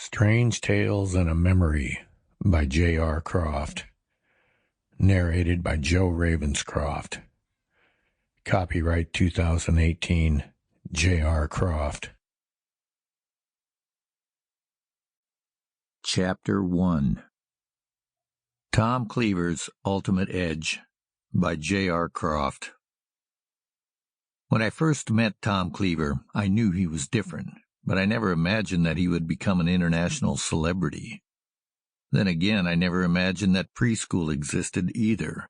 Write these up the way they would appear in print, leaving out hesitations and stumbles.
Strange Tales and a Memory by J.R.Croft. Narrated by Joe Ravenscroft. Copyright 2018, J.R.Croft. Chapter 1. Tom Cleaver's Ultimate Edge by J.R.Croft. When I first met Tom Cleaver, I knew he was different, but I never imagined that he would become an international celebrity. Then again, I never imagined that preschool existed either.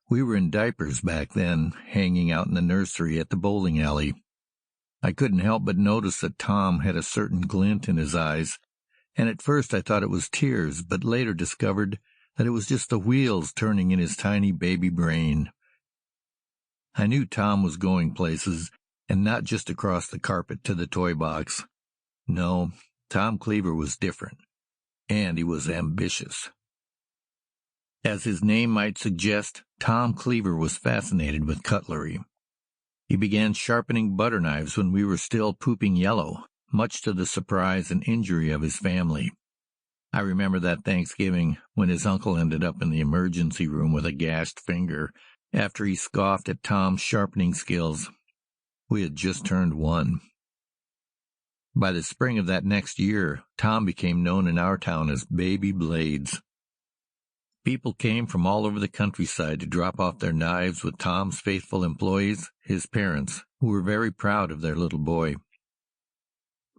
We were in diapers back then, hanging out in the nursery at the bowling alley. I couldn't help but notice that Tom had a certain glint in his eyes, and at first I thought it was tears, but later discovered that it was just the wheels turning in his tiny baby brain. I knew Tom was going places, and not just across the carpet to the toy box. No, Tom Cleaver was different, and he was ambitious. As his name might suggest, Tom Cleaver was fascinated with cutlery. He began sharpening butter knives when we were still pooping yellow, much to the surprise and injury of his family. I remember that Thanksgiving when his uncle ended up in the emergency room with a gashed finger after he scoffed at Tom's sharpening skills. We had just turned 1. By the spring of that next year, Tom became known in our town as Baby Blades. People came from all over the countryside to drop off their knives with Tom's faithful employees, his parents, who were very proud of their little boy.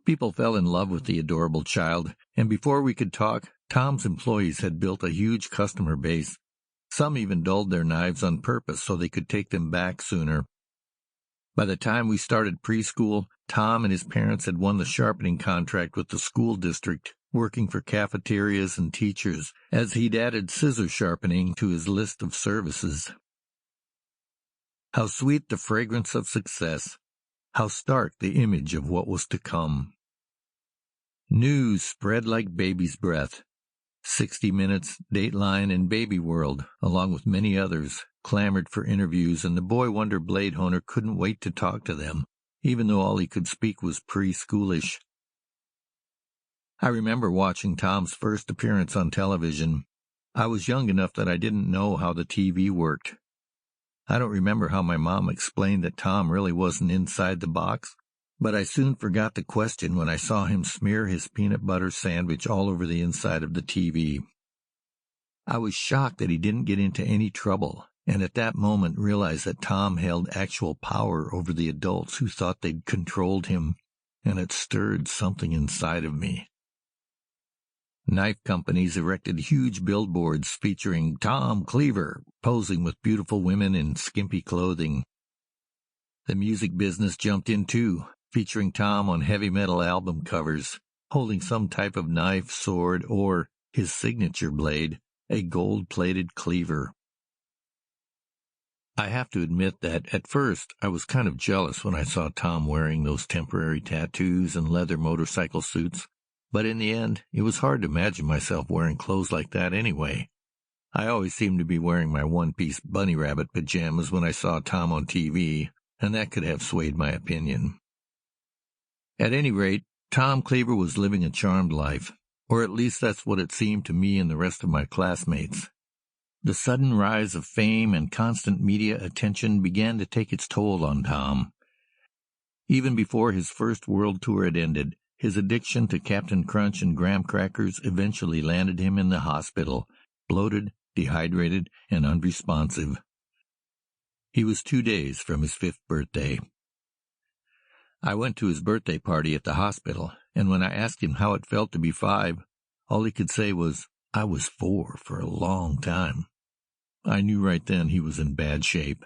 People fell in love with the adorable child, and before we could talk, Tom's employees had built a huge customer base. Some even dulled their knives on purpose so they could take them back sooner. By the time we started preschool, Tom and his parents had won the sharpening contract with the school district, working for cafeterias and teachers, as he'd added scissor sharpening to his list of services. How sweet the fragrance of success! How stark the image of what was to come! News spread like baby's breath. 60 Minutes, Dateline, and Baby World, along with many others, clamored for interviews, and the boy wonder blade owner couldn't wait to talk to them, even though all he could speak was preschoolish. I remember watching Tom's first appearance on television. I was young enough that I didn't know how the TV worked. I don't remember how my mom explained that Tom really wasn't inside the box, but I soon forgot the question when I saw him smear his peanut butter sandwich all over the inside of the TV. I was shocked that he didn't get into any trouble, and at that moment realized that Tom held actual power over the adults who thought they'd controlled him, and it stirred something inside of me. Knife companies erected huge billboards featuring Tom Cleaver, posing with beautiful women in skimpy clothing. The music business jumped in too, featuring Tom on heavy metal album covers, holding some type of knife, sword, or, his signature blade, a gold-plated cleaver. I have to admit that, at first, I was kind of jealous when I saw Tom wearing those temporary tattoos and leather motorcycle suits, but in the end, it was hard to imagine myself wearing clothes like that anyway. I always seemed to be wearing my one-piece bunny rabbit pajamas when I saw Tom on TV, and that could have swayed my opinion. At any rate, Tom Cleaver was living a charmed life, or at least that's what it seemed to me and the rest of my classmates. The sudden rise of fame and constant media attention began to take its toll on Tom. Even before his first world tour had ended, his addiction to Captain Crunch and graham crackers eventually landed him in the hospital, bloated, dehydrated, and unresponsive. He was 2 days from his 5th birthday. I went to his birthday party at the hospital, and when I asked him how it felt to be 5, all he could say was, "I was 4 for a long time." I knew right then he was in bad shape.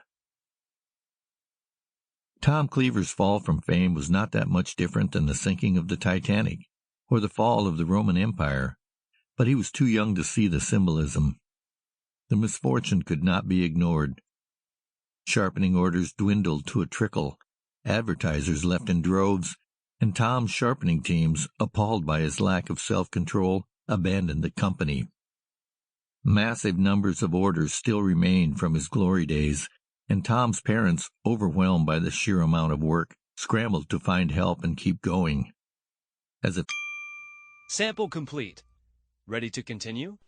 Tom Cleaver's fall from fame was not that much different than the sinking of the Titanic, or the fall of the Roman Empire, but he was too young to see the symbolism. The misfortune could not be ignored. Sharpening orders dwindled to a trickle, advertisers left in droves, and Tom's sharpening teams, appalled by his lack of self-control, abandoned the company. Massive numbers of orders still remained from his glory days, and Tom's parents, overwhelmed by the sheer amount of work, scrambled to find help and keep going. As if Sample complete. Ready to continue?